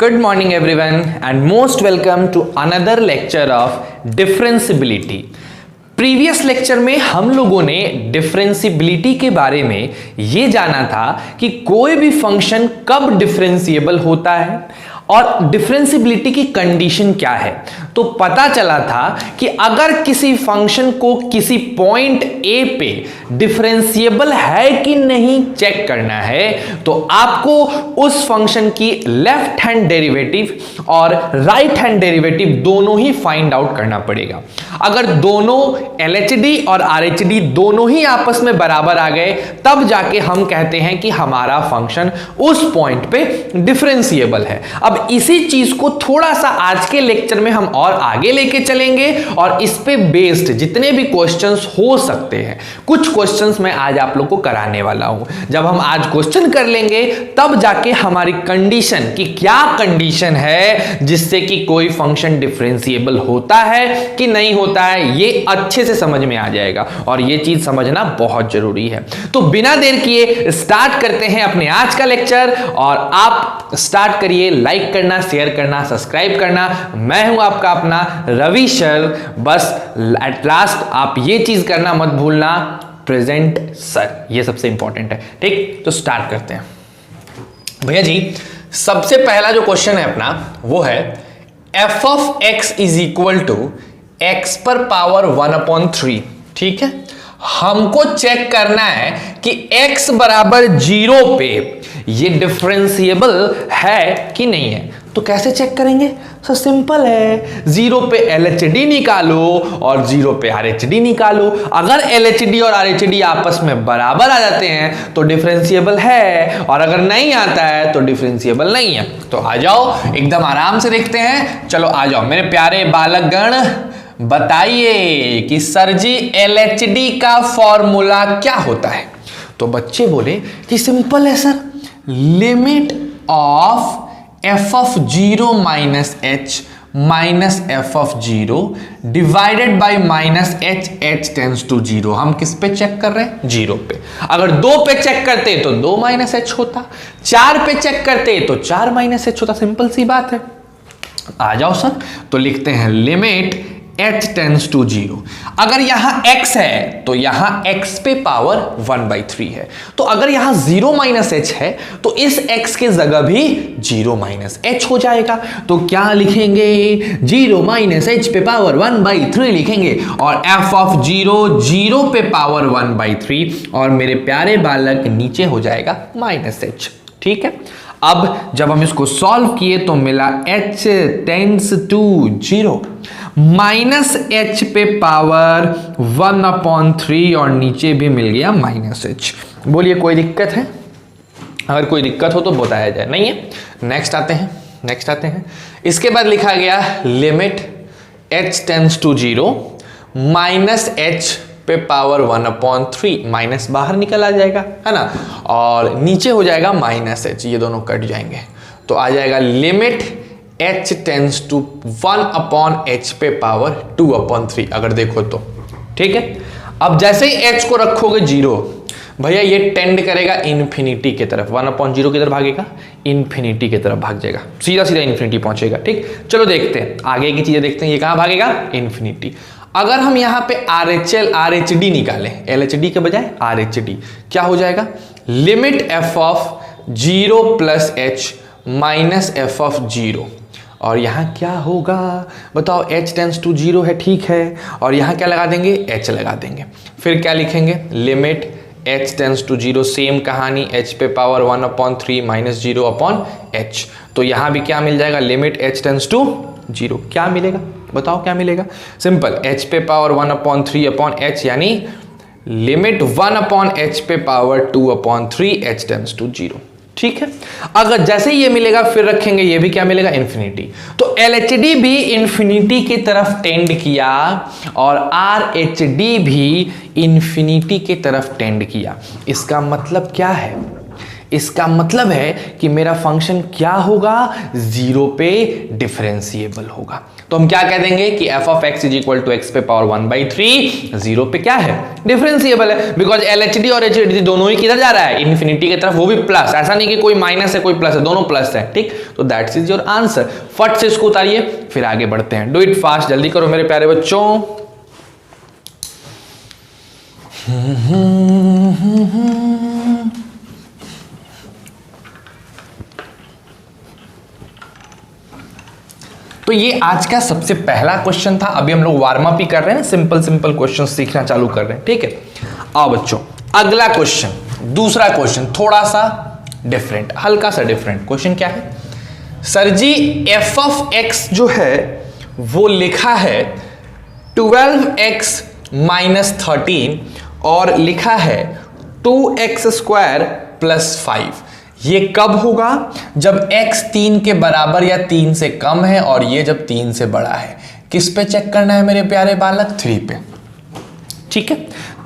Good morning everyone and most welcome to another lecture of differentiability. Previous lecture में हम लोगों ने differentiability के बारे में ये जाना था कि कोई भी फंक्शन कब डिफरेंशिएबल होता है और डिफरेंशिएबिलिटी की कंडीशन क्या है। तो पता चला था कि अगर किसी फंक्शन को किसी पॉइंट ए पे डिफरेंशिएबल है कि नहीं चेक करना है तो आपको उस फंक्शन की लेफ्ट हैंड डेरिवेटिव और राइट हैंड डेरिवेटिव दोनों ही फाइंड आउट करना पड़ेगा। अगर दोनों एलएचडी और आरएचडी दोनों ही आपस में बराबर आ गए तब जाके हम कहते हैं कि हमारा फंक्शन उस पॉइंट पे डिफरेंशिएबल है। अब इसी चीज को थोड़ा सा आज के लेक्चर में हम और आगे लेके चलेंगे और इस पे बेस्ड जितने भी क्वेश्चंस हो सकते हैं, कुछ क्वेश्चंस मैं आज आप लोग को कराने वाला हूं। जब हम आज क्वेश्चन कर लेंगे तब जाके हमारी कंडीशन कि क्या कंडीशन है जिससे कि कोई फंक्शन डिफरेंशिएबल होता है कि नहीं होता है, ये अच्छे से समझ में आ जाएगा और ये चीज समझना बहुत जरूरी है। तो बिना देर किए स्टार्ट करते हैं अपने आज का लेक्चर और आप स्टार्ट करिए लाइक करना, शेयर करना, सब्सक्राइब करना। मैं हूं आपका अपना रवि सर। बस एट लास्ट आप ये चीज करना मत भूलना, प्रेजेंट सर, ये सबसे इंपॉर्टेंट है। ठीक, तो स्टार्ट करते हैं भैया जी। सबसे पहला जो क्वेश्चन है अपना वो है f of x is equal to x पर पावर 1/3। ठीक है, हमको चेक करना है कि x बराबर 0 पे ये डिफरेंशिएबल है कि नहीं है। तो कैसे चेक करेंगे? तो सिंपल है, 0 पे LHD निकालो और 0 पे RHD निकालो। अगर LHD और RHD आपस में बराबर आ जाते हैं तो डिफरेंशिएबल है और अगर नहीं आता है तो डिफरेंशिएबल नहीं है। तो आ जाओ एकदम आराम से देखते हैं। चलो आ जाओ मेरे प्यारे बालकगण, बताइए कि सर जी LHD का फॉर्मूला क्या होता है। तो बच्चे बोले कि सिंपल है sir, limit of f of 0 minus h minus f of 0 divided by minus h tends to 0। हम किस पे चेक कर रहे हैं? 0 पे। अगर 2 पे चेक करते तो 2 माइनस h होता, 4 पे चेक करते तो 4 माइनस h होता। सिंपल सी बात है। आ जाओ सर, तो लिखते हैं लिमिट h टेंस टू 0। अगर यहां x है तो यहां x पे पावर 1/3 है। तो अगर यहां 0 माइनस h है तो इस x के जगह भी 0 माइनस h हो जाएगा। तो क्या लिखेंगे? 0 माइनस h पे पावर 1/3 लिखेंगे और f ऑफ 0 पे पावर 1/3 और मेरे प्यारे बालक नीचे हो जाएगा माइनस h। ठीक है, अब जब हम इसको सॉल्व किए तो मिला h tends to 0 minus h पे पावर 1/3 और नीचे भी मिल गया माइनस h। बोलिए कोई दिक्कत है? अगर कोई दिक्कत हो तो बताया जाए। नहीं है? नेक्स्ट आते हैं। इसके बाद लिखा गया limit h tends to 0 minus h पे पावर 1/3, माइनस बाहर निकल आ जाएगा, है ना, और नीचे हो जाएगा माइनस h, ये दोनों कट जाएंगे। तो आ जाएगा limit h tends to 1/h पे पावर 2/3 अगर देखो तो। ठीक है, अब जैसे ही h को रखोगे 0 भैया ये टेंड करेगा इन्फिनिटी की तरफ, 1/0 की तरफ भागेगा, इन्फिनिटी की तरफ भाग जाएगा, सीधा सीधा इन्फिनिटी पहुंचेगा। ठीक, चलो देखते हैं आगे की चीजें, देखते हैं ये कहां भागेगा, इन्फिनिटी। अगर हम यहां पे RHD निकालें, LHD के बजाय RHD, क्या हो जाएगा? Limit f of 0 plus h minus f of 0 और यहां क्या होगा बताओ? h टेंस टू 0 है, ठीक है, और यहां क्या लगा देंगे? h लगा देंगे। फिर क्या लिखेंगे? Limit h tends to 0, same कहानी, h पे पावर 1/3 माइनस 0/h। तो यहां भी क्या मिल जाएगा? Limit h tends to 0। क्या मिलेगा बताओ? क्या मिलेगा? सिंपल, h पे पावर 1/3/h यानी लिमिट 1/h पे पावर 2/3 h टेंस टू 0। ठीक है, अगर जैसे ये मिलेगा फिर रखेंगे, ये भी क्या मिलेगा? इन्फिनिटी। तो LHD भी इन्फिनिटी की तरफ टेंड किया और RHD भी इन्फिनिटी की तरफ टेंड किया। इसका मतलब क्या है? इसका मतलब है कि मेरा फंक्शन क्या होगा, 0 पे डिफरेंशिएबल होगा। तो हम क्या कह देंगे कि f of x is equal to x पे पावर 1/3 0 पे क्या है, डिफरेंशिएबल है। बिकॉज LHD और HDD दोनों ही किधर जा रहा है, इन्फिनिटी की तरफ, वो भी प्लस, ऐसा नहीं कि कोई माइनस है कोई प्लस है, दोनों प्लस है। ठीक, तो दैट्स इज योर आंसर। फट से इसको उतारिए, फिर आगे बढ़ते हैं। डू इट फास्ट, जल्दी करो मेरे प्यारे बच्चों। तो ये आज का सबसे पहला क्वेश्चन था। अभी हम लोग वार्म अप ही कर रहे हैं, सिंपल सिंपल क्वेश्चन सीखना चालू कर रहे हैं। ठीक है, आओ बच्चों, अगला क्वेश्चन, दूसरा क्वेश्चन, थोड़ा सा डिफरेंट, हल्का सा डिफरेंट क्वेश्चन। क्या है sir ji, f of x जो है वो लिखा है 12x माइनस 13 और लिखा है 2x स्क्वायर प्लस 5। ये कब होगा, जब x 3 के बराबर या 3 से कम है और ये जब 3 से बड़ा है। किस पे चेक करना है मेरे प्यारे बालक, 3 पे। ठीक है,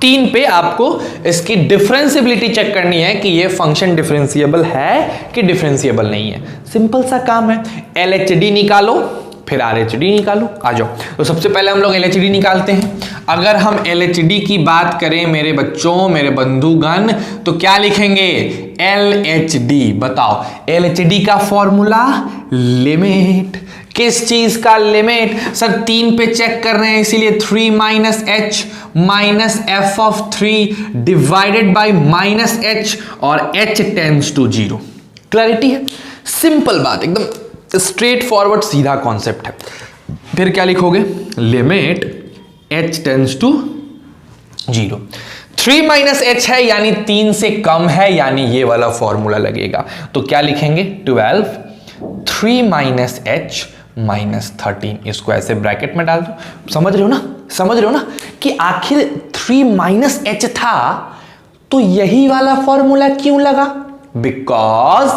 3 पे आपको इसकी डिफरेंशिएबिलिटी चेक करनी है कि ये फंक्शन डिफरेंशिएबल है कि डिफरेंशिएबल नहीं है। सिंपल सा काम है, LHD निकालो फिर RHD निकालो। आ जाओ, तो सबसे पहले हम लोग LHD निकालते हैं। अगर हम LHD की बात करें मेरे बच्चों, मेरे बंधुगण, तो क्या लिखेंगे, LHD। बताओ, LHD का फॉर्मूला लिमिट, किस चीज का लिमिट सर, 3 पे चेक कर रहे हैं इसीलिए 3 minus h minus f of 3 divided by minus h और h टेंड्स टू 0। क्लैरिटी है, सिंपल बात, एकदम स्ट्रेट फॉरवर्ड सीधा कॉन्सेप्ट है। फिर क्या लिखोगे, limit h tends to 0। 3 minus h है यानी 3 से कम है, यानी ये वाला फॉर्मूला लगेगा। तो क्या लिखेंगे, 12 3 माइनस h माइनस 13, इसको ऐसे ब्रैकेट में डाल दो। समझ रहे हो ना, समझ रहे हो ना कि आखिर 3 माइनस h था तो यही वाला फॉर्मूला क्यों लगा, बिकॉज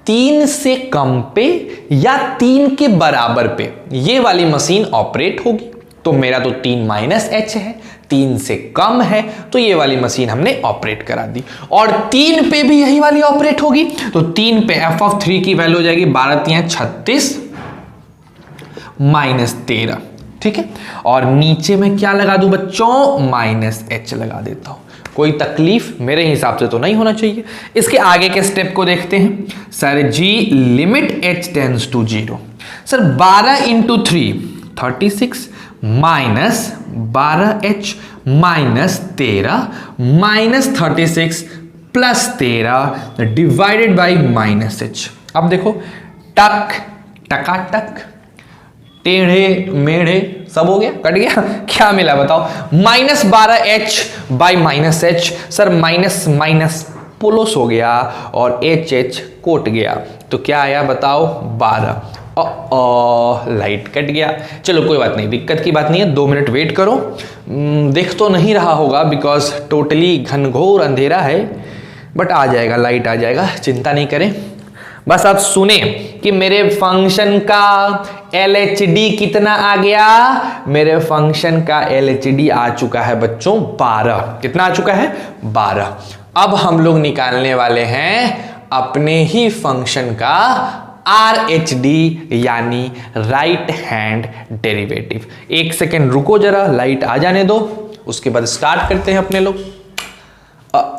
3 से कम पे या 3 के बराबर पे ये वाली मशीन ऑपरेट होगी। तो मेरा तो 3 माइनस h है, 3 से कम है, तो ये वाली मशीन हमने ऑपरेट करा दी। और 3 पे भी यही वाली ऑपरेट होगी, तो 3 पे f ऑफ 3 की वैल्यू हो जाएगी 12 36 माइनस 13। ठीक है, और नीचे में क्या लगा दूं बच्चों, माइनस h लगा देता हूं। कोई तकलीफ मेरे हिसाब से तो नहीं होना चाहिए। इसके आगे के स्टेप को देखते हैं। Sir ji, limit h tends to 0। Sir 12 into 3 36 minus 12h minus 13 minus 36 plus 13 divided by minus h। अब देखो, टक टकाटक टेढ़े मेढ़े सब हो गया, कट गया, क्या मिला बताओ, minus 12h by minus h। Sir minus minus plus हो गया और h कोट गया, तो क्या आया बताओ, 12। लाइट कट गया। चलो कोई बात नहीं, दिक्कत की बात नहीं है, 2 मिनट वेट करो। देख तो नहीं रहा होगा बिकॉज टोटली घनघोर अंधेरा है, बट आ जाएगा, लाइट आ जाएगा, चिंता नहीं करें। बस आप सुने कि मेरे फंक्शन का LHD कितना आ गया, मेरे फंक्शन का LHD आ चुका है बच्चों 12। कितना आ चुका है, 12। अब हम लोग निकालने वाले हैं अपने ही फंक्शन का RHD यानी राइट हैंड डेरिवेटिव। 1 सेकेंड रुको जरा, लाइट आ जाने दो, उसके बाद स्टार्ट करते हैं अपने लोग।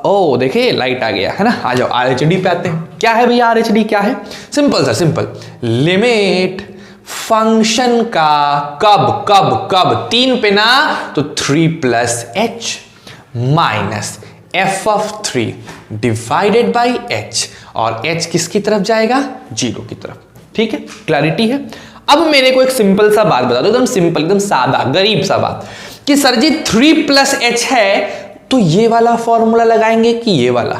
ओ देखिए लाइट आ गया है ना। आ जाओ RHD पे आते हैं। क्या है भैया RHD, क्या है, सिंपल सा सिंपल, लिमिट फंक्शन का कब कब कब 3 पे ना, तो 3 plus h minus f of 3 divided by h, और h किसकी तरफ जाएगा, 0 की तरफ। ठीक है, क्लैरिटी है। अब मेरे को एक सिंपल सा बात बता दो, एकदम सिंपल, एकदम सादा गरीब सा बात, कि सर जी 3 प्लस h है तो ये वाला फॉर्मूला लगाएंगे कि ये वाला।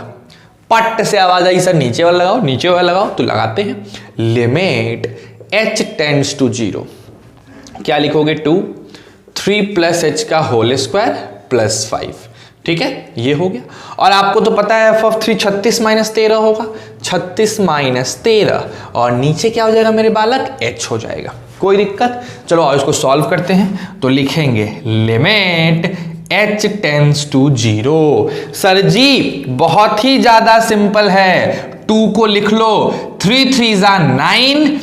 पट से आवाज आई, सर नीचे वाला लगाओ, नीचे वाला लगाओ, तो लगाते हैं। लिमिट h टेंड्स टू 0, क्या लिखोगे, 2 3 प्लस h का होल स्क्वायर प्लस 5। ठीक है, ये हो गया। और आपको तो पता है f ऑफ 3 36 माइनस 13 होगा, 36 माइनस 13, और नीचे क्या हो जाएगा मेरे बालक, h हो जाएगा। कोई दिक्कत, चलो और इसको सॉल्व करते हैं। तो लिखेंगे limit h tends to 0। Sir ji बहुत ही ज्यादा सिंपल है, 2 को लिख लो, 3 3 जा 9,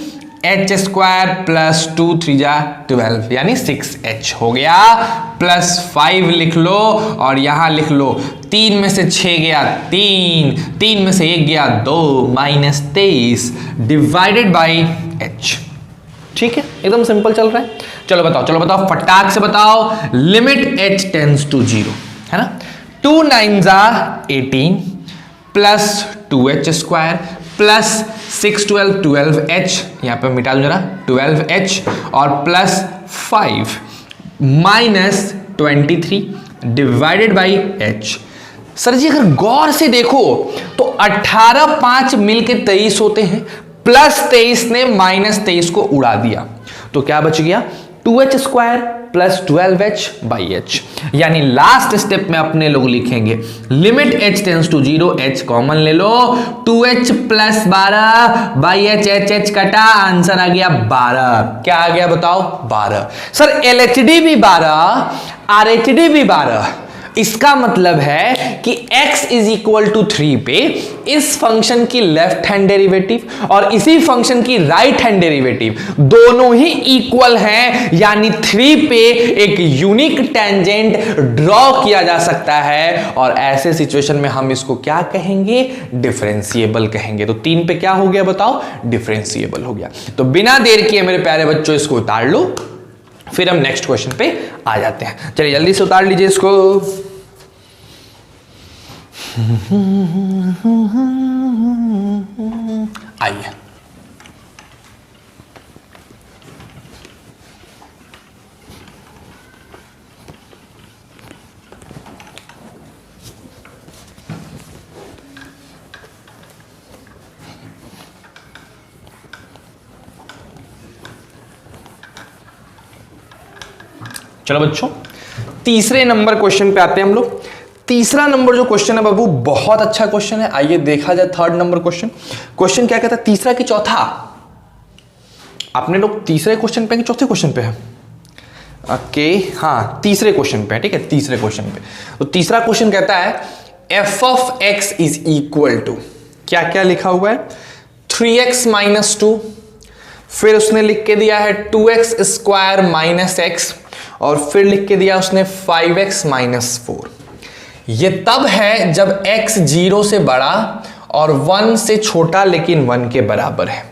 h स्क्वायर प्लस 2 3 जा 12 यानी 6h हो गया, प्लस 5 लिख लो और यहां लिख लो 3 में से 6 गया 3, 3 में से 1 गया 2, माइनस 23 डिवाइडेड बाई h। ठीक है, एकदम सिंपल चल रहा है। चलो बताओ फटाक से बताओ, लिमिट h टेंस टू 0 है ना, 2 9 जा 18 plus 2h square plus 6 12 12h, यहां पे मिटा दो जरा 12h और plus 5 minus 23 divided by h। Sir ji अगर गौर से देखो तो 18 5 मिलके 23 होते हैं, प्लस 23 ने माइनस 23 को उड़ा दिया, तो क्या बच गया 2h square plus 12h by h। यानी लास्ट स्टेप में अपने लोग लिखेंगे limit h tends to 0, h common ले लो, 2h plus 12 by h, h कटा, आंसर आ गया 12। क्या आ गया बताओ 12। सर LHD भी 12, RHD भी 12, इसका मतलब है कि x इज इक्वल टू 3 पे इस फंक्शन की लेफ्ट हैंड डेरिवेटिव और इसी फंक्शन की राइट हैंड डेरिवेटिव दोनों ही इक्वल हैं, यानी 3 पे एक यूनिक टेंजेंट ड्रॉ किया जा सकता है और ऐसे सिचुएशन में हम इसको क्या कहेंगे, डिफरेंशिएबल कहेंगे। तो 3 पे क्या हो गया बताओ, डिफरेंशिएबल हो गया। तो बिना देर किए मेरे प्यारे बच्चों इसको उतार लो, फिर हम नेक्स्ट क्वेश्चन पे आ जाते हैं। चलिए जल्दी से उतार लीजिए इसको। आइए चलो बच्चों तीसरे नंबर क्वेश्चन पे आते हैं हम लोग। तीसरा नंबर जो क्वेश्चन है बाबू बहुत अच्छा क्वेश्चन है, आइए देखा जाए थर्ड नंबर क्वेश्चन। क्वेश्चन क्या कहता है, तीसरा की चौथा। आपने लोग तीसरे क्वेश्चन पे कि चौथे क्वेश्चन पे है? ओके हाँ तीसरे क्वेश्चन पे है, ठीक है तीसरे क्वेश्चन पे। तो तीसरा क्वेश्चन कहता है f of x is equal to, क्या क्या लिखा हुआ है, 3x माइनस 2, फिर उसने लिख के दिया है 2x स्क्वायर माइनस x और फिर लिख के दिया उसने 5x माइनस 4। ये तब है जब x 0 से बड़ा और 1 से छोटा लेकिन 1 के बराबर है।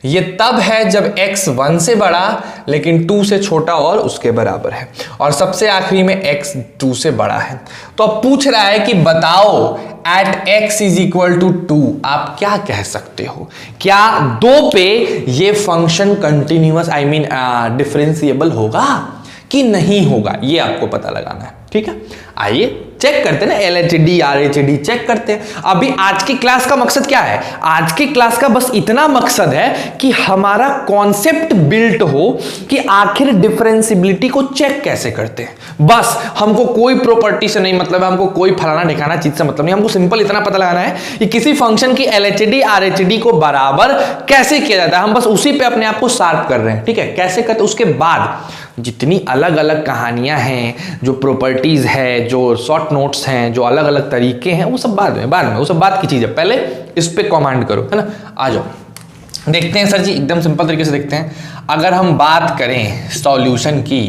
ये तब है जब x 1 से बड़ा लेकिन 2 से छोटा और उसके बराबर है, और सबसे आखिरी में x 2 से बड़ा है। तो अब पूछ रहा है कि बताओ at x is equal to 2 आप क्या कह सकते हो, क्या 2 पे ये function continuous I mean differentiable होगा कि नहीं होगा, ये आपको पता लगाना है। ठीक है आइए चेक करते हैं ना, LHD RHD चेक करते हैं। अभी आज की क्लास का मकसद क्या है, आज की क्लास का बस इतना मकसद है कि हमारा कॉन्सेप्ट बिल्ट हो कि आखिर डिफरेंशिएबिलिटी को चेक कैसे करते हैं। बस हमको कोई प्रॉपर्टी से नहीं मतलब है, हमको कोई फलाना ठिकाना चीज से मतलब नहीं, हमको सिंपल इतना पता लगाना है कि किसी फंक्शन की LHD RHD को बराबर कैसे किया जाता है। हम बस उसी पे अपने आप को शार्प कर रहे हैं, ठीक है कैसे करते। उसके बाद जितनी अलग अलग कहानियां हैं, जो प्रॉपर्टीज है, जो शॉर्ट नोट्स हैं, जो अलग अलग तरीके हैं, वो सब बाद में वो सब बात की चीज है, पहले इस पे कमांड करो है ना। आ जाओ देखते हैं सर जी, एकदम सिंपल तरीके से देखते हैं। अगर हम बात करें सॉल्यूशन की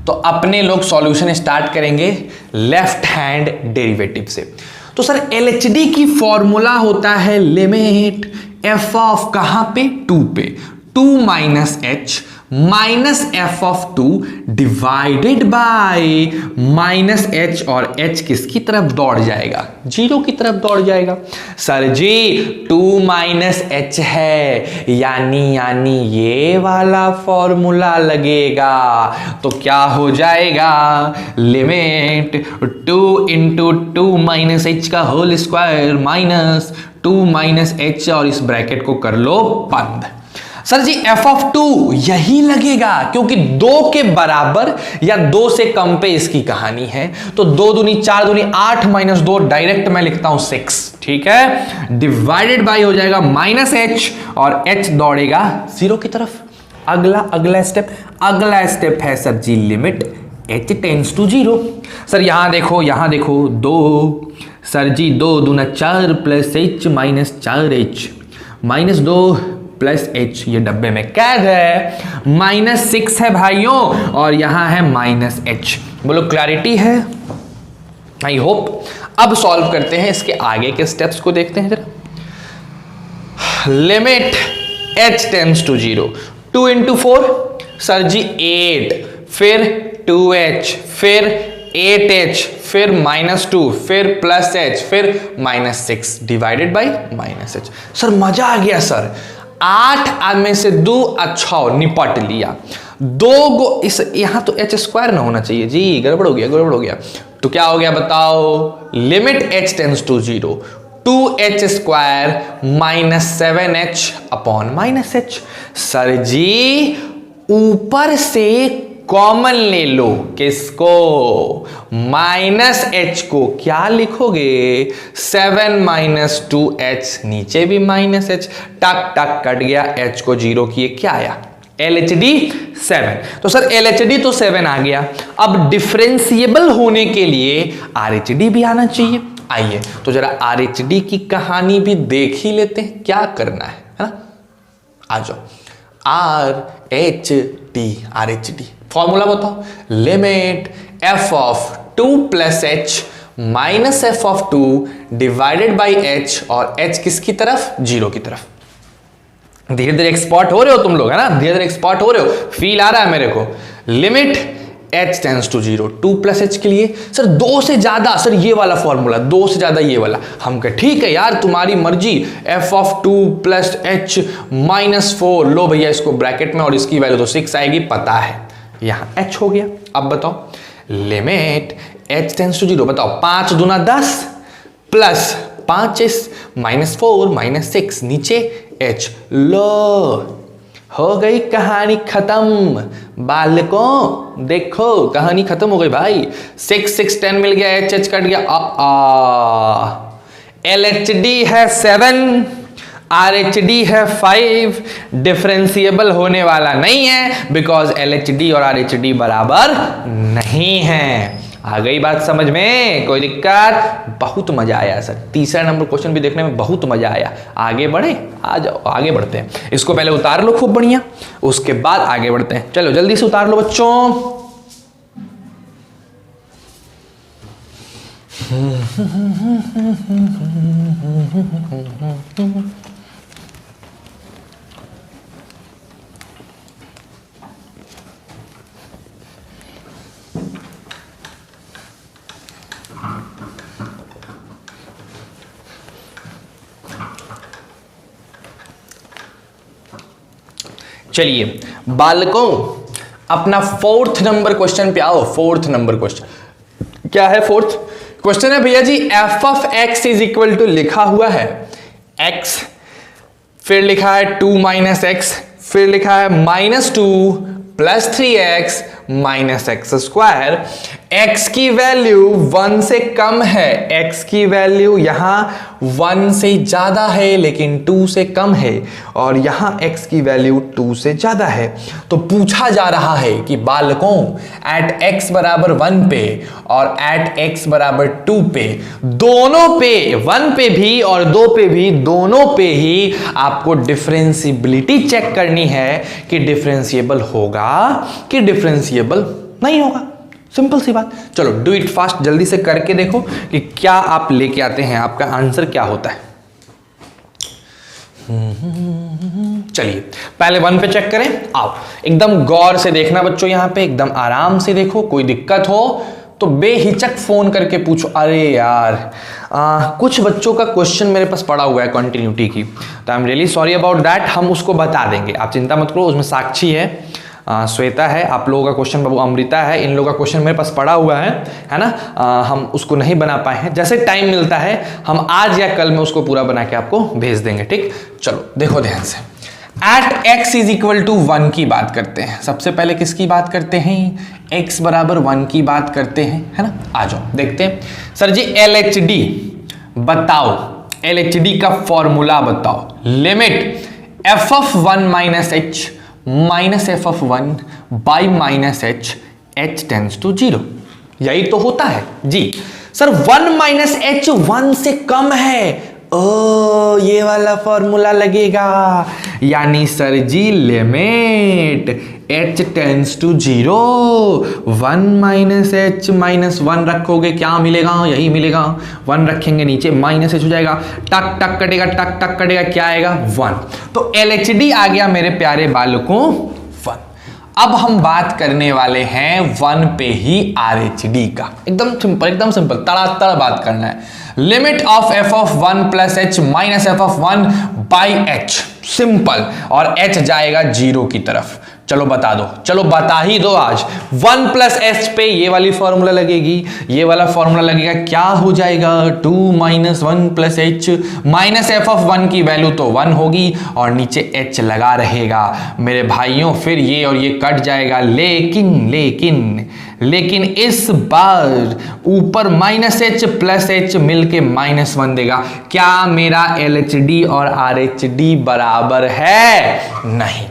तो अपने लोग सॉल्यूशन स्टार्ट करेंगे लेफ्ट हैंड डेरिवेटिव से। तो सर LHD की फॉर्मूला होता है लिमिट f ऑफ कहां पे 2 पे, 2 minus h minus f of 2 divided by minus h, और h किसकी तरफ दौड़ जाएगा, 0 की तरफ दौड़ जाएगा। सर जी 2 माइनस h है यानी ये वाला फॉर्मूला लगेगा, तो क्या हो जाएगा लिमिट 2 इंटू 2 माइनस h का whole square minus 2 minus h, और इस ब्रैकेट को कर लो बंद। सर जी f ऑफ 2 यही लगेगा क्योंकि 2 के बराबर या 2 से कम पे इसकी कहानी है। तो 2 दूनी 4 दूनी 8 माइनस 2 डायरेक्ट मैं लिखता हूं 6, ठीक है डिवाइडेड बाय हो जाएगा माइनस h, और h दौड़ेगा 0 की तरफ। अगला स्टेप है sir ji limit h tends to 0। Sir यहां देखो 2, सर जी 2 दूना 4 plus h minus 4h minus 2 plus h, ये डब्बे में कैद है, -6 है भाइयों, और यहां है -h। बोलो क्लैरिटी है? I hope. अब सॉल्व करते हैं इसके आगे के स्टेप्स को, देखते हैं जरा। Limit h tends to 0, 2 into 4 sir ji 8, फिर 2h, फिर 8h, फिर -2, फिर +h, फिर -6 डिवाइडेड बाई -h। सर मजा आ गया सर, 8 में से 2 अच्छा निपट लिया। 2 गो इस यहां तो h² ना होना चाहिए जी, गड़बड़ हो गया। तो क्या हो गया बताओ? Limit h tends to 0, 2h² minus 7h upon -h। Sir ji ऊपर से कॉमन ले लो, किसको? -h को क्या लिखोगे? 7 माइनस 2h, नीचे भी -h, टक टक कट गया, h को 0 किए, क्या आया? LHD 7। तो सर LHD तो 7 आ गया, अब डिफरेंशिएबल होने के लिए RHD भी आना चाहिए। आइए तो जरा RHD की कहानी भी देख ही लेते हैं, क्या करना है ना? आ जाओ। RHD फॉर्मूला बताओ। Limit f of 2 plus h minus f of 2 divided by h, और h किसकी तरफ? 0 की तरफ। धीरे धीरे एक्सपर्ट हो रहे हो तुम लोग, है ना? धीरे धीरे एक्सपर्ट हो रहे हो, फील आ रहा है मेरे को। Limit h tends to 0, 2 plus h के लिए सर 2 से ज्यादा, सर ये वाला फॉर्मूला 2 से ज्यादा, ये वाला हम कहे ठीक है यार तुम्हारी मर्जी, f of 2 plus h minus 4, लो भैया इसको ब्रैकेट में, और इसकी वैल्यू तो 6 आएगी, पता है, यहां h हो गया। अब बताओ लिमिट h टेंड्स टू 0, बताओ 5 दूना 10 प्लस 5s माइनस 4 माइनस 6, नीचे h, लो हो गई कहानी खत्म। बालकों देखो कहानी खत्म हो गई भाई, 6 10 मिल गया, h कट गया, LHD है 7, RHD है 5, डिफरेंशिएबल होने वाला नहीं है, बिकॉज LHD और RHD बराबर नहीं है। आ गई बात समझ में? कोई दिक्कत? बहुत मजा आया सर, तीसरा नंबर क्वेश्चन भी देखने में बहुत मजा आया। आगे बढ़े? आ जाओ आगे बढ़ते हैं। इसको पहले उतार लो खूब बढ़िया, उसके बाद आगे बढ़ते हैं। चलो जल्दी से उतार लो बच्चों। चलिए बालकों अपना 4th नंबर क्वेश्चन पे आओ। 4th नंबर क्वेश्चन क्या है? 4th क्वेश्चन है भैया ji, f of x is equal to, लिखा हुआ है x, फिर लिखा है 2 माइनस एक्स, फिर लिखा है -2 plus 3x minus x square. x की वैल्यू 1 से कम है, x की वैल्यू यहां 1 से ज्यादा है लेकिन 2 से कम है, और यहां x की वैल्यू 2 से ज्यादा है। तो पूछा जा रहा है कि बालकों एट x बराबर 1 पे और एट x बराबर 2 पे, दोनों पे, 1 पे भी और 2 पे भी, दोनों पे ही आपको डिफरेंशिएबिलिटी चेक करनी है कि डिफरेंशिएबल होगा कि डिफरेंशिएबल नहीं होगा। सिंपल सी बात। चलो डू इट फास्ट, जल्दी से करके देखो कि क्या आप लेके आते हैं, आपका आंसर क्या होता है। चलिए पहले 1 पे चेक करें। आओ एकदम गौर से देखना बच्चों, यहां पे एकदम आराम से देखो, कोई दिक्कत हो तो बेहिचक फोन करके पूछो। अरे यार कुछ बच्चों का क्वेश्चन मेरे पास पड़ा हुआ है कंटिन्यूटी की, तो I am really sorry about that, हम उसको बता देंगे, आप चिंता मत करो। उसमें साक्षी है, श्वेता है, आप लोगों का क्वेश्चन, बाबू अमृता है, इन लोगों का क्वेश्चन मेरे पास पड़ा हुआ है ना। हम उसको नहीं बना पाए हैं, जैसे टाइम मिलता है हम आज या कल में उसको पूरा बना के आपको भेज देंगे, ठीक। चलो देखो ध्यान से, at x is equal to 1 की बात करते हैं। सबसे पहले किसकी बात करते हैं? x बराबर 1 की बात करते हैं, है ना। आ जाओ देखते हैं। सर जी LHD बताओ, LHD का फॉर्मूला बताओ। Limit f of 1 minus h minus f of 1 by minus h h tends to 0। यही तो होता है जी। सर 1 माइनस एच 1 से कम है, ओ ये वाला फॉर्मूला लगेगा, यानी sir ji limit h tends to 0, 1 minus h minus 1 रखोगे क्या मिलेगा, यही मिलेगा, 1 रखेंगे नीचे माइनस एच हो जाएगा, टक टक कटेगा, टक टक कटेगा, क्या आएगा 1। तो LHD आ गया मेरे प्यारे बालकों 1। अब हम बात करने वाले हैं 1 पे ही RHD का। एकदम सिंपल तड़ातड़ बात करना है। Limit of f of 1 plus h minus f of 1 by H, simple, और h जाएगा 0 की तरफ। चलो बता दो, चलो बता ही दो आज। 1 प्लस एच पे ये वाली फॉर्मूला लगेगी, ये वाला फॉर्मूला लगेगा, क्या हो जाएगा 2 minus 1 plus h, minus f of 1 की वैल्यू तो 1 होगी और नीचे h लगा रहेगा मेरे भाइयों, फिर ये और ये कट जाएगा। लेकिन इस बार ऊपर माइनस एच प्लस एच मिलके माइनस 1 देगा। क्या मेरा LHD और RHD बराबर है? नहीं।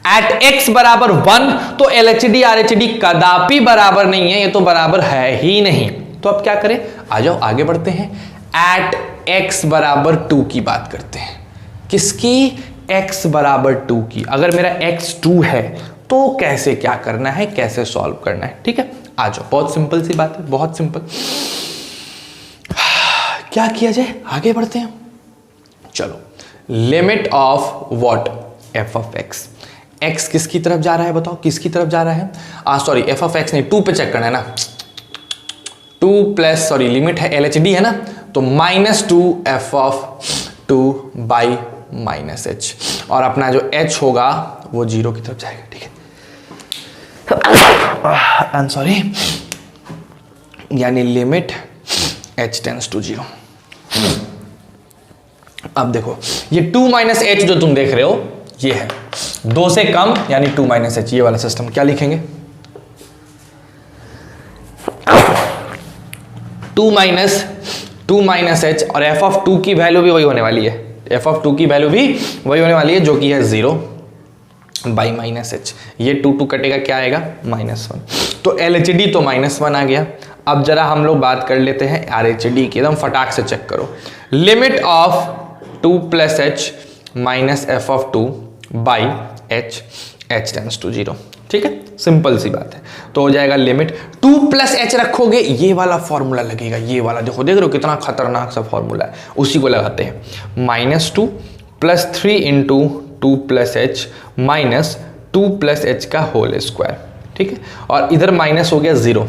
एट x बराबर 1 तो LHD RHD कदापि बराबर नहीं है, ये तो बराबर है ही नहीं। तो अब क्या करें, आ जाओ आगे बढ़ते हैं। एट x बराबर 2 की बात करते हैं। किसकी? x बराबर 2 की। अगर मेरा x 2 है तो कैसे क्या करना है, कैसे सॉल्व करना है, ठीक है, आ जाओ। बहुत सिंपल सी बात है, बहुत सिंपल। क्या किया जाए, आगे बढ़ते हैं। चलो, limit of what, f of x। x किसकी तरफ जा रहा है बताओ, किसकी तरफ जा रहा है? सॉरी, f ऑफ x नहीं, 2 पे चेक करना है ना। 2 प्लस, सॉरी लिमिट है LHD है ना, तो -2 f of 2 by minus H, और अपना जो h होगा वो 0 की तरफ जाएगा, ठीक है। आई एम सॉरी, यानी लिमिट h टेंड्स टू 0। अब देखो ये 2 माइनस एच जो तुम देख रहे हो ये है 2 से कम, यानी 2 माइनस एच, ये वाला सिस्टम क्या लिखेंगे? 2 माइनस एच, और एफ ऑफ 2 की वैल्यू भी वही होने वाली है, एफ ऑफ 2 की वैल्यू भी वही होने वाली है, जो कि है 0 बाई माइनस एच। ये 2 कटेगा, क्या आएगा -1। तो LHD तो -1 आ गया। अब जरा हम लोग बात कर लेते हैं RHD की, एकदम फटाक से चेक करो। Limit of 2 plus h minus f of 2 by h, h tends to 0, ठीक है, सिंपल सी बात है। तो हो जाएगा लिमिट 2 प्लस एच रखोगे, ये वाला फॉर्मूला लगेगा, ये वाला देखो, देख रहे हो कितना खतरनाक सा फॉर्मूला है, उसी को लगाते हैं। -2 plus 3 into 2 plus h minus 2 plus H का होल स्क्वायर, ठीक है, और इधर माइनस हो गया 0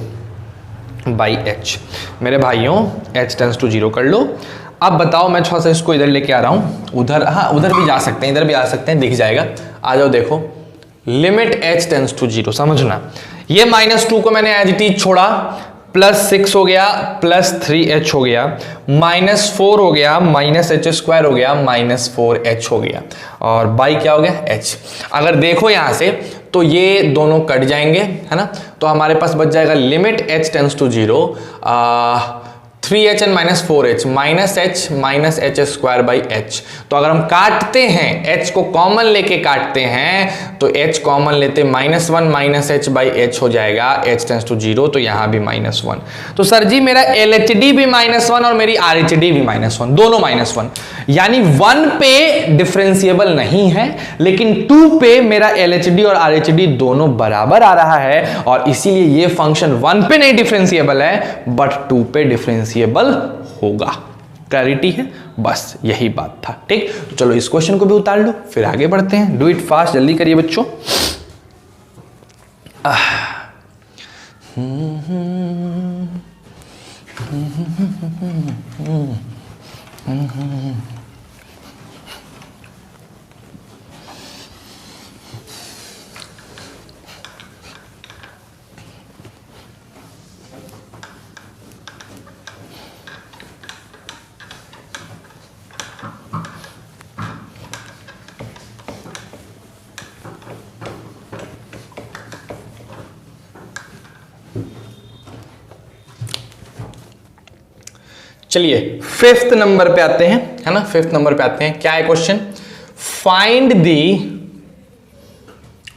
बाई एच। मेरे भाइयों h टेंड्स टू 0 कर लो। अब बताओ, मैं थोड़ा सा इसको इधर लेके आ रहा हूँ, उधर, हाँ उधर भी जा सकते हैं, इधर भी आ सकते हैं, दिख जाएगा। आ जाओ देखो, लिमिट h टेंड्स टू 0, समझना, ये -2 को मैंने एज इट इज छोड़ा, +6 हो गया, +3h हो गया, -4 हो गया, -h² हो गया, -4h हो गया, और बाई क्या हो गया h। अगर देखो यहां से तो ये दोनों कट जाएंगे, है ना, तो हमारे पास बच जाएगा limit h tends to 0, 3h and -4h, -h minus h² by h। तो अगर हम काटते हैं, h को कॉमन लेके काटते हैं, तो h कॉमन लेते -1 माइनस h बाई h हो जाएगा, h टेंड्स टू 0, तो यहां भी -1। तो सर जी मेरा LHD भी -1 और मेरी RHD भी -1, दोनों -1, यानी 1 पे डिफरेंशिएबल नहीं है, लेकिन 2 पे मेरा LHD और RHD दोनों बराबर आ रहा है, और इसीलिए ये फंक्शन 1 पे नहीं डिफरेंशिएबल है, बट 2 पे डिफरेंशिएबल होगा। क्लैरिटी है, बस यही बात था, ठीक। तो चलो इस क्वेश्चन को भी उतार लो, फिर आगे बढ़ते हैं। डू इट फास्ट, जल्दी करिए बच्चों। चलिए 5th नंबर पे आते हैं, है ना, 5th नंबर पे आते हैं। क्या है question? Find the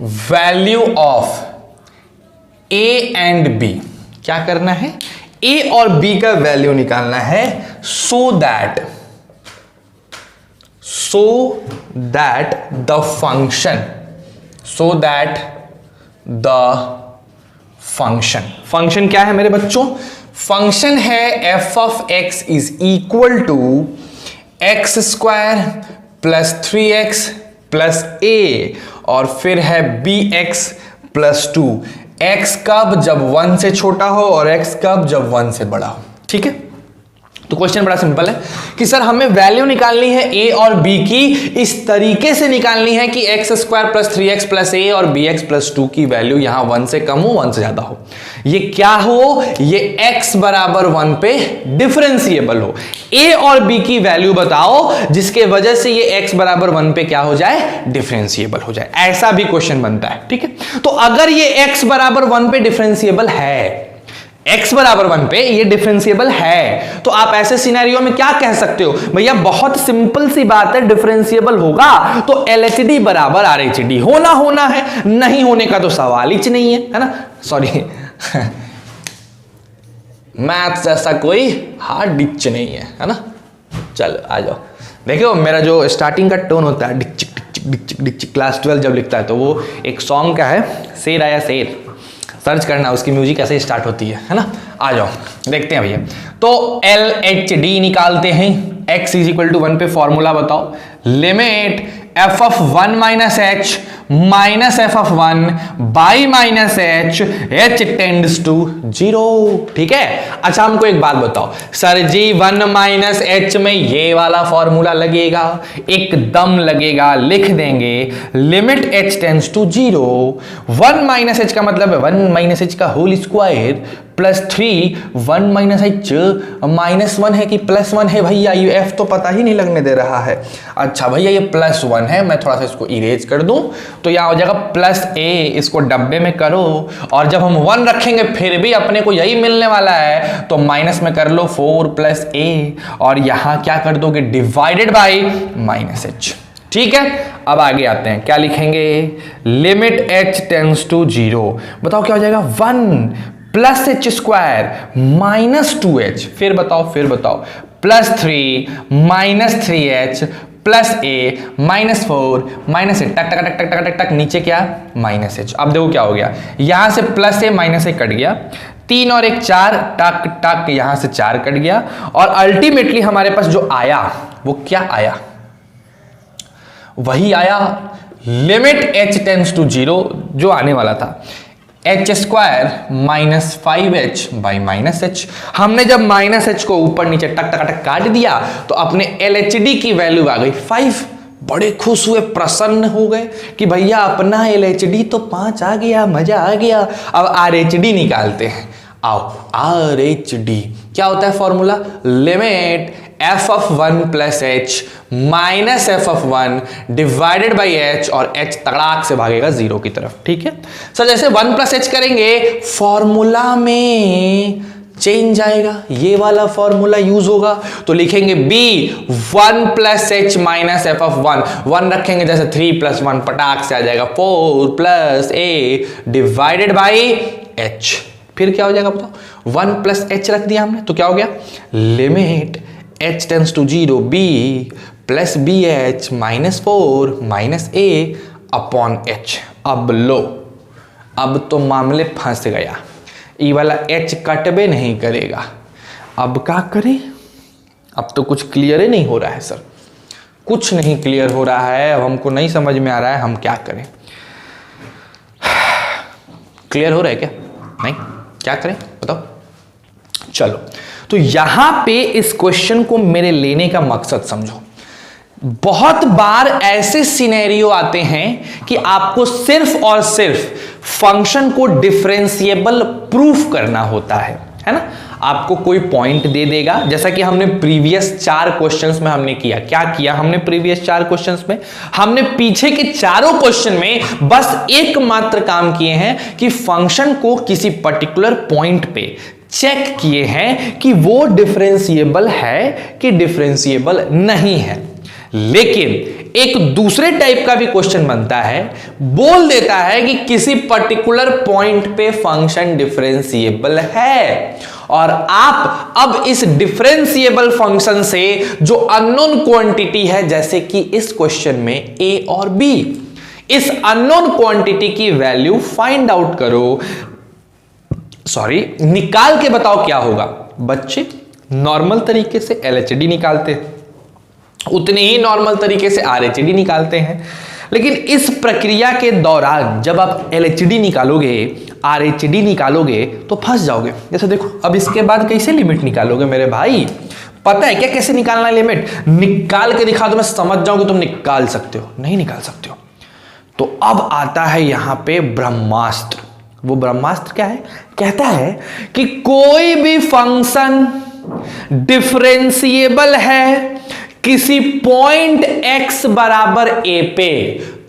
value of a and b, क्या करना है, ए और बी का वैल्यू निकालना है, सो दैट द फंक्शन क्या है मेरे बच्चों, फंक्शन है f of x is equal to x square plus 3x plus a और फिर है बी एक्स प्लस 2, x कब, जब 1 से छोटा हो और x कब, जब 1 से बड़ा हो। ठीक है, तो क्वेश्चन बड़ा सिंपल है कि सर हमें वैल्यू निकालनी है a और b की, इस तरीके से निकालनी है कि x square plus 3x plus a और bx प्लस 2 की वैल्यू यहां 1 से कम हो 1 से ज्यादा हो। ये क्या हो, ये x बराबर 1 पे डिफरेंशिएबल हो। a और b की वैल्यू बताओ जिसके वजह से ये x बराबर 1 पे क्या हो जाए, डिफरेंशिएबल हो जाए। ऐसा भी क्वेश्चन बनता है। ठीक है, तो अगर ये x बराबर 1 पे डिफरेंशिएबल है, x बराबर 1 पे ये डिफरेंशिएबल है, तो आप ऐसे सिनेरियो में क्या कह सकते हो, भैया बहुत सिंपल सी बात है, डिफरेंशिएबल होगा तो LHD बराबर RHD होना है, नहीं होने का तो सवाल ही नहीं है ना। सॉरी मैथ्स जैसा कोई हार्ड डिच नहीं है ना। चलो आ जाओ, देखो मेरा जो स्टार्टिंग का टोन होता है डिक चिक डिक चिक डिक चिक डिक चिक, क्लास 12 जब लिखता है तो वो एक सॉन्ग का है, शेर आया शेर, सर्च करना उसकी म्यूजिक ऐसे स्टार्ट होती है ना। आ जाओ देखते हैं भैया, तो LHD निकालते हैं। x इज इक्वल टू 1 पे फॉर्मूला बताओ, limit f of 1 minus h minus f of 1 by minus h, h tends to 0। ठीक है, अच्छा हमको एक बात बताओ सर जी, 1 माइनस एच में ये वाला फॉर्मूला लगेगा, एकदम लगेगा, लिख देंगे limit h tends to 0, 1 minus h का मतलब है 1 माइनस एच का whole square plus 3, 1 minus h minus 1 है कि प्लस 1 है भैया, ये f तो पता ही नहीं लगने दे रहा है। अच्छा भैया ये प्लस 1 है, मैं थोड़ा सा इसको इरेज कर दूं तो यहां हो जाएगा प्लस a, इसको डब्बे में करो और जब हम 1 रखेंगे फिर भी अपने को यही मिलने वाला है, तो माइनस में कर लो 4 प्लस a और यहां क्या कर दोगे, डिवाइडेड बाई माइनस एच। ठीक है, अब आगे आते हैं, क्या लिखेंगे, लिमिट h टेंड्स टू 0, बताओ क्या हो जाएगा, 1 plus H square minus 2h, फिर बताओ plus 3 minus 3h plus a minus 4 minus a, टक टक टक टक टक टक, नीचे क्या माइनस h। अब देखो क्या हो गया, यहां से plus a minus a cut गया, 3 और 1 4, टक टक यहां से 4 कट गया और अल्टीमेटली हमारे पास जो आया वो क्या आया, वही आया लिमिट h टेंड्स टू 0 जो आने वाला था, H square minus 5h by minus H. हमने जब माइनस एच को ऊपर नीचे टक टक टक काट दिया तो अपने LHD की वैल्यू आ गई 5। बड़े खुश हुए, प्रसन्न हो गए कि भैया अपना LHD तो 5 आ गया, मजा आ गया। अब RHD निकालते हैं, आओ RHD क्या होता है formula, limit f of 1 plus h minus f of 1 divided by h और h तड़ाक से भागेगा 0 की तरफ। ठीक है सर, जैसे 1 प्लस एच करेंगे फॉर्मूला में चेंज आएगा, ये वाला फॉर्मूला यूज होगा, तो लिखेंगे b 1 plus h minus f of 1 रखेंगे जैसे 3 प्लस 1 पटाक से आ जाएगा 4 plus a divided by h। फिर क्या हो जाएगा बताओ, 1 प्लस एच रख दिया हमने तो क्या हो गया, limit h tends to 0 b plus b h minus 4 minus a upon h। अब लो, अब तो मामले फंस गया, ये वाला h कटबे नहीं करेगा। अब क्या करें, अब तो कुछ क्लियर ही नहीं हो रहा है सर, कुछ नहीं क्लियर हो रहा है, अब हमको नहीं समझ में आ रहा है हम क्या करें। क्लियर हो रहा है क्या, नहीं, क्या करें बताओ। चलो, तो यहां पे इस क्वेश्चन को मेरे लेने का मकसद समझो। बहुत बार ऐसे सिनेरियो आते हैं कि आपको सिर्फ और सिर्फ फंक्शन को डिफरेंशिएबल प्रूफ करना होता है ना। आपको कोई पॉइंट दे देगा, जैसा कि हमने प्रीवियस 4 क्वेश्चंस में हमने किया। क्या किया हमने प्रीवियस 4 क्वेश्चंस में, हमने पीछे के चारों क्वेश्चन में बस एकमात्र काम किए हैं कि फंक्शन को किसी पर्टिकुलर पॉइंट पे चेक किए हैं कि वो डिफरेंशिएबल है कि डिफरेंशिएबल नहीं है। लेकिन एक दूसरे टाइप का भी क्वेश्चन बनता है, बोल देता है कि किसी पर्टिकुलर पॉइंट पे फंक्शन डिफरेंशिएबल है और आप अब इस डिफरेंशिएबल फंक्शन से जो अननोन क्वांटिटी है, जैसे कि इस क्वेश्चन में a और b, इस अननोन क्वांटिटी की वैल्यू फाइंड आउट करो, निकाल के बताओ क्या होगा। बच्चे नॉर्मल तरीके से LHD निकालते हैं, उतने ही नॉर्मल तरीके से RHD निकालते हैं, लेकिन इस प्रक्रिया के दौरान जब आप LHD निकालोगे, RHD निकालोगे तो फंस जाओगे। जैसे देखो, अब इसके बाद कैसे लिमिट निकालोगे मेरे भाई? पता है क्या कैसे निकालना है लिमिट? निकाल के दिखा दो, मैं समझ जाऊं कि तुम निकाल सकते हो। नहीं निकाल सकते हो। तो अब आता है यहां पे ब्रह्मास्त्र। वो ब्रह्मास्त्र क्या है? कहता है कि कोई भी फंक्शन डिफरेंशिएबल है किसी पॉइंट x बराबर a पे,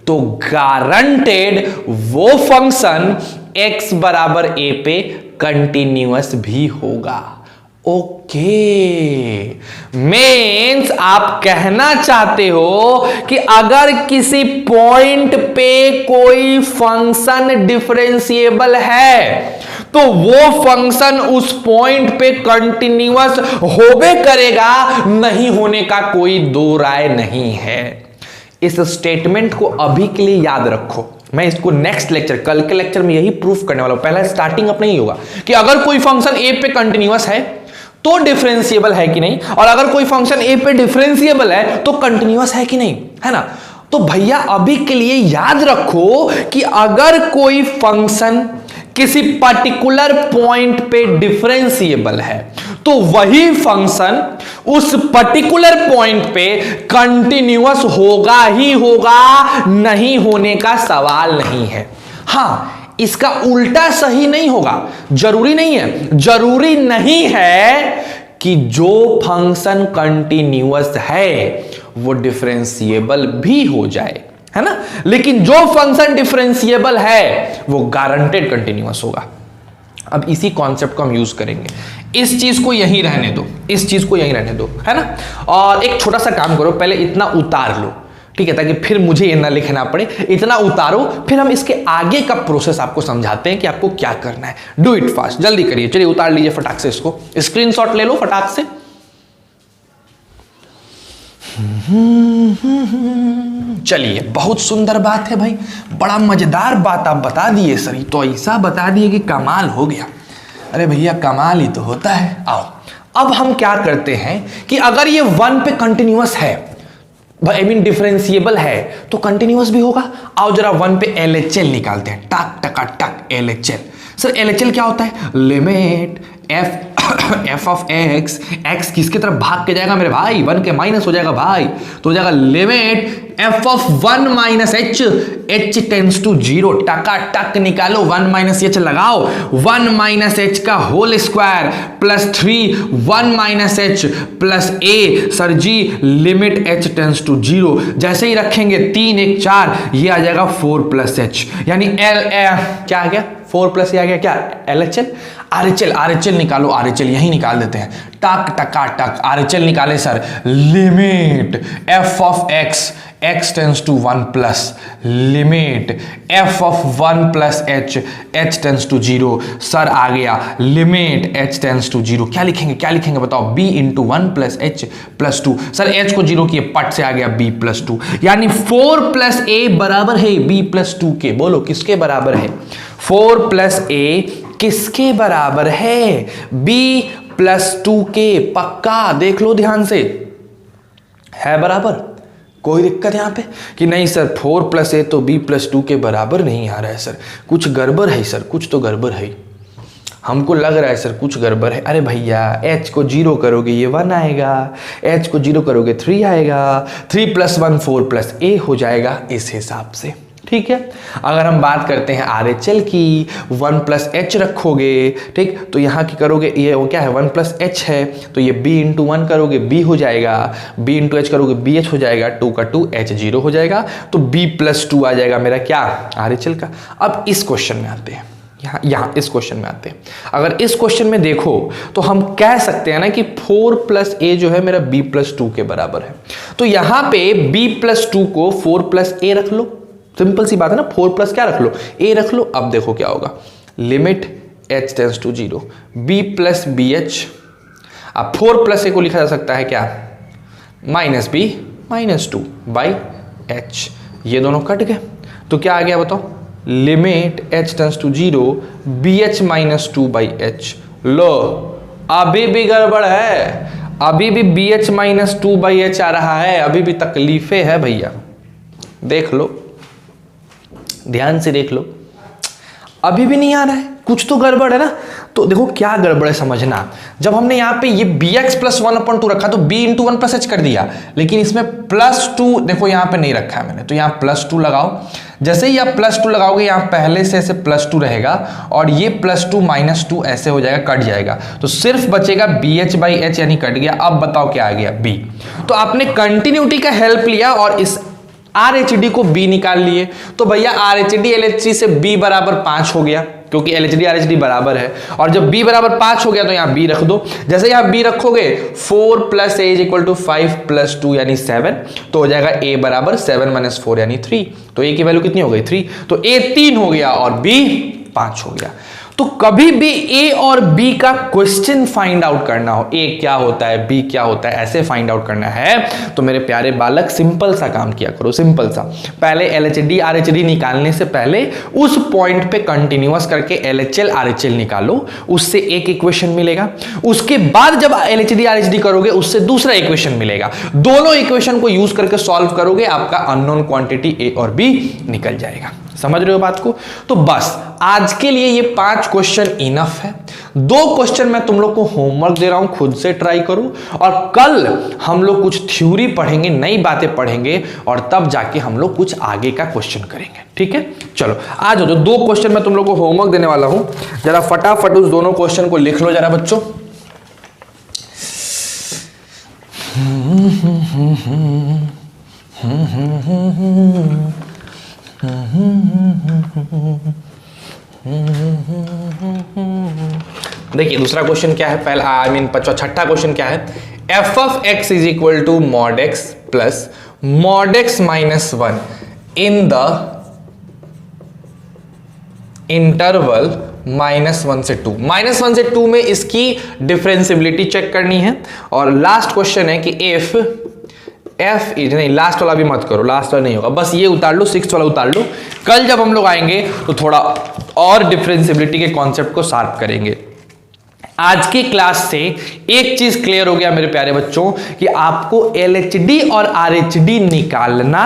तो गारंटेड वो फंक्शन x बराबर a पे कंटिन्यूअस भी होगा। ओके, मीन्स आप कहना चाहते हो कि अगर किसी पॉइंट पे कोई फंक्शन डिफरेंशिएबल है तो वो फंक्शन उस पॉइंट पे कंटिन्यूअस होबे करेगा, नहीं होने का कोई दो राय नहीं है। इस स्टेटमेंट को अभी के लिए याद रखो, मैं इसको नेक्स्ट लेक्चर, कल के लेक्चर में यही प्रूफ करने वाला हूं। पहला स्टार्टिंग अपना ही होगा कि अगर कोई फंक्शन a पे कंटिन्यूअस है तो डिफरेंशिएबल है कि नहीं, और अगर कोई फंक्शन a पे डिफरेंशिएबल है तो कंटिन्यूअस है कि नहीं, है ना। तो भैया अभी के लिए याद रखो कि अगर कोई फंक्शन किसी पर्टिकुलर पॉइंट पे डिफरेंशिएबल है तो वही फंक्शन उस पर्टिकुलर पॉइंट पे कंटिन्यूअस होगा ही होगा, नहीं होने का सवाल नहीं है। हां, इसका उल्टा सही नहीं होगा, जरूरी नहीं है, जरूरी नहीं है कि जो फंक्शन कंटिन्यूअस है वो डिफरेंशिएबल भी हो जाए, है ना। लेकिन जो फंक्शन डिफरेंशिएबल है वो गारंटेड कंटिन्यूअस होगा। अब इसी कॉन्सेप्ट को हम यूज करेंगे। इस चीज को यहीं रहने दो, इस चीज को यहीं रहने दो, है ना। और एक छोटा सा काम करो, पहले इतना उतार लो, ठीक है, ताकि फिर मुझे ये ना लिखना पड़े। इतना उतारो, फिर हम इसके आगे का प्रोसेस आपको समझाते हैं कि आपको क्या करना है। डू इट फास्ट, जल्दी करिए। चलिए उतार लीजिए फटाक से, इसको स्क्रीनशॉट ले लो फटाक से। चलिए, बहुत सुंदर बात है भाई, बड़ा मजेदार बात आप बता दिए सर, तो ऐसा बता दिए कि कमाल हो गया। अरे भैया कमाल ही तो होता है। आओ, अब हम क्या करते हैं कि अगर ये 1 पे कंटिन्यूअस है, आई मीन डिफरेंशिएबल है, तो कंटिन्यूअस भी होगा। आओ जरा 1 पे LHL निकालते हैं, टक टका टक LHL। सर LHL क्या होता है? लिमिट f ऑफ x किसके तरफ भाग के जाएगा मेरे भाई? 1 के माइनस हो जाएगा भाई, तो हो जाएगा limit f of 1 minus h tends to 0। टका टक निकालो, 1 माइनस h लगाओ, 1 माइनस h का whole square plus 3 1 minus h plus a। Sir ji limit h tends to 0 जैसे ही रखेंगे 3 1 4, ये आ जाएगा 4 प्लस h, यानी क्या आ गया? 4 प्लस आ गया क्या? LHL। RHL निकालो, RHL यही निकाल देते हैं, टक टका टक RHL निकाले sir. Limit f of x tends to 1 plus limit f of 1 plus h tends to 0। Sir आ गया लिमिट h टेंस टू 0। क्या लिखेंगे बताओ? b into 1 plus h plus 2। Sir h को 0 किए, पट से आ गया b प्लस 2, यानी 4 प्लस a बराबर है b प्लस 2 के। बोलो किसके बराबर है? 4 प्लस a किसके बराबर है? b प्लस 2 के। पक्का देख लो ध्यान से, है बराबर? कोई दिक्कत यहां पे कि नहीं सर 4 प्लस a तो b प्लस 2 के बराबर नहीं आ रहा है सर, कुछ गड़बड़ है सर, कुछ तो गड़बड़ है, हमको लग रहा है सर कुछ गड़बड़ है। अरे भैया h को 0 करोगे ये 1 आएगा, h को 0 करोगे 3 आएगा, 3 प्लस 1 4 प्लस a हो जाएगा इस हिसाब से, ठीक है। अगर हम बात करते हैं RHL की, 1 प्लस h रखोगे, ठीक, तो यहाँ की करोगे, ये वो क्या है? 1 प्लस h है, तो ये b इंटू 1 करोगे b हो जाएगा, b इंटू h करोगे bh हो जाएगा, 2 का 2 h 0 हो जाएगा, तो b प्लस 2 आ जाएगा मेरा क्या? RHL का। अब इस क्वेश्चन में आते हैं, यहाँ इस क्वेश्चन में आते हैं। अगर इस क्वेश्चन में देखो तो हम कह सकते हैं ना कि 4 + a जो है मेरा b + 2 के बराबर है। तो यहाँ पे b + 2 को 4 + a रख लो, सिंपल सी बात है ना, 4 प्लस क्या रख लो, a रख लो। अब देखो क्या होगा, limit h tends to 0 b + bh। अब 4 + a को लिखा जा सकता है क्या, -b - 2/h। ये दोनों कट गए तो क्या आ गया बताओ, limit h tends to 0 bh - 2/h। लो अभी भी गड़बड़ है, अभी भी bh - 2/h आ रहा है, अभी भी तकलीफें है भैया। देख लो, ध्यान से देख लो, अभी भी नहीं आ रहा है, कुछ तो गड़बड़ है ना। तो देखो क्या गड़बड़ है समझना, जब हमने यहाँ पे ये bx + 1/2 रखा तो b × 1 + h कर दिया, लेकिन इसमें +2 देखो यहाँ पे नहीं रखा है मैंने, तो यहाँ +2 लगाओ। जैसे ही आप +2 लगाओगे यहाँ पहले से ऐसे +2 रहेगा और ये +2 - 2 ऐसे हो जाएगा, कट जाएगा, तो सिर्फ बचेगा bh/h, यानी कट गया। अब बताओ क्या आ गया, b। तो आपने कंटिन्यूटी का हेल्प लिया और इस RHD को b निकाल लिए, तो भैया RHD LHD से b बराबर 5 हो गया, क्योंकि LHD RHD बराबर है। और जब b बराबर 5 हो गया तो यहाँ b रख दो। जैसे यहाँ b रखोगे 4 + a = 5 + 2 यानी 7, तो हो जाएगा a बराबर 7 - 4 यानी 3। तो a की वैल्यू कितनी हो गई, 3। तो a 3 हो गया और b 5 हो गया। तो कभी भी a और b का क्वेश्चन फाइंड आउट करना हो, a क्या होता है b क्या होता है, ऐसे फाइंड आउट करना है, तो मेरे प्यारे बालक सिंपल सा काम किया करो, सिंपल सा। पहले LHD RHD निकालने से पहले उस पॉइंट पे कंटिन्यूअस करके LHL RHL निकालो, उससे एक इक्वेशन मिलेगा। उसके बाद जब LHD RHD करोगे उससे दूसरा इक्वेशन मिलेगा। दोनों इक्वेशन को यूज करके सॉल्व करोगे, आपका अननोन क्वांटिटी a और b निकल जाएगा। समझ रहे हो बात को? तो बस आज के लिए ये 5 क्वेश्चन इनफ है। 2 क्वेश्चन मैं तुम लोग को होमवर्क दे रहा हूं, खुद से ट्राई करो। और कल हम लोग कुछ थ्योरी पढ़ेंगे, नई बातें पढ़ेंगे, और तब जाके हम लोग कुछ आगे का क्वेश्चन करेंगे। ठीक है, चलो आ जाओ। 2 क्वेश्चन मैं तुम लोग को होमवर्क देने वाला हूं, जरा फटाफट उस दोनों क्वेश्चन को लिख लो जरा बच्चों। देखिए दूसरा क्वेश्चन क्या है, पहला छठा क्वेश्चन क्या है, f(x) = mod x plus mod x - 1 in the interval -1 से 2। -1 से 2 में इसकी डिफरेंशियबिलिटी चेक करनी है। और लास्ट क्वेश्चन है कि इफ f इज, नहीं लास्ट वाला भी मत करो, लास्ट वाला नहीं होगा, बस ये उतार लो, 6 वाला उतार लो। कल जब हम लोग आएंगे तो थोड़ा और डिफरेंशियबिलिटी के कॉन्सेप्ट को शार्प करेंगे। आज की क्लास से एक चीज क्लियर हो गया मेरे प्यारे बच्चों कि आपको LHD और RHD निकालना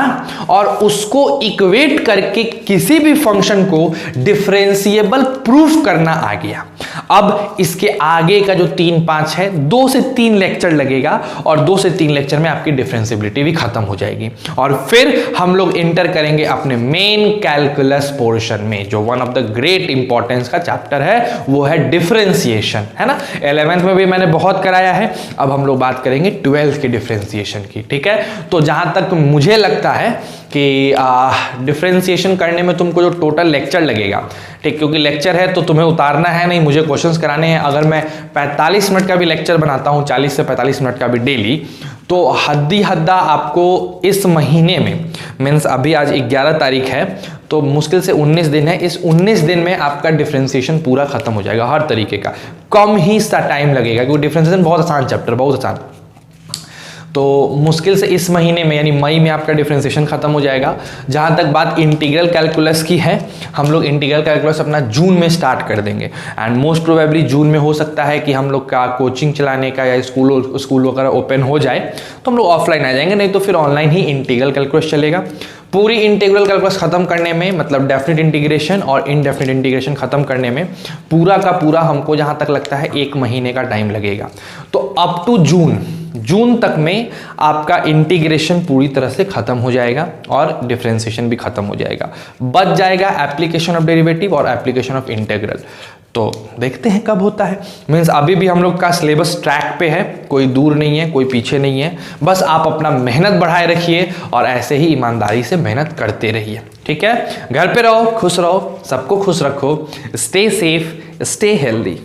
और उसको इक्वेट करके किसी भी फंक्शन को डिफरेंशिएबल प्रूफ करना आ गया। अब इसके आगे का जो 3-5 है, 2 से 3 लेक्चर लगेगा और 2 से 3 लेक्चर में आपकी डिफरेंशिएबिलिटी भी खत्म हो जाएगी। और फिर हम लोग इंटर करेंगे अपने मेन कैलकुलस पोर्शन में, जो one of the great importance का चैप्टर है, वो है डिफरेंशिएशन, है ना। 11th में भी मैंने बहुत कराया है, अब हम लोग बात करेंगे 12th के डिफरेंशिएशन की। ठीक है, तो जहां तक मुझे लगता है कि डिफरेंशिएशन करने में तुमको जो टोटल लेक्चर लगेगा, ठीक, क्योंकि लेक्चर है तो तुम्हें उतारना है नहीं, मुझे क्वेश्चंस कराने हैं। अगर मैं 45 मिनट का भी लेक्चर बनाता हूं, 40 से 45 मिनट का भी डेली, तो हद्दी हद्दा आपको इस महीने में, मीन्स अभी आज 11 तारीख है, तो मुश्किल से 19 दिन है, इस 19 दिन में आपका डिफरेंशिएशन पूरा खत्म हो जाएगा हर तरीके का। कम ही सा टाइम लगेगा क्योंकि डिफरेंशिएशन बहुत आसान चैप्टर, बहुत आसान। तो मुश्किल से इस महीने में यानी मई में आपका डिफरेंशिएशन खत्म हो जाएगा। जहाँ तक बात इंटीग्रल कैलकुलस की है, हम लोग इंटीग्रल कैलकुलस अपना जून में स्टार्ट कर देंगे एंड मोस्ट प्रोबेबली जून में हो सकता है कि हम लोग का कोचिंग चलाने का या स्कूल वगैरह ओपन हो जाए तो हम लोग ऑफलाइन आ जाएंगे, नहीं तो फिर ऑनलाइन ही इंटीग्रल कैलकुलस चलेगा। पूरी इंटीग्रल कैलकुलस खत्म करने में, मतलब डेफिनेट इंटीग्रेशन और इनडेफिनेट इंटीग्रेशन खत्म करने में पूरा का पूरा हमको जहाँ तक लगता है 1 महीने का टाइम लगेगा। तो अप टू जून जून तक में आपका इंटीग्रेशन पूरी तरह से खत्म हो जाएगा और डिफरेंशिएशन भी खत्म हो जाएगा, बच जाएगा एप्लीकेशन ऑफ डेरिवेटिव और एप्लीकेशन ऑफ इंटीग्रल। तो देखते हैं कब होता है। मीन्स अभी भी हम लोग का सिलेबस ट्रैक पे है, कोई दूर नहीं है, कोई पीछे नहीं है। बस आप अपना मेहनत बढ़ाए रखिए और ऐसे ही ईमानदारी से मेहनत करते रहिए, ठीक है। घर पे रहो, खुश रहो, सबको खुश रखो, स्टे सेफ, स्टे हेल्दी।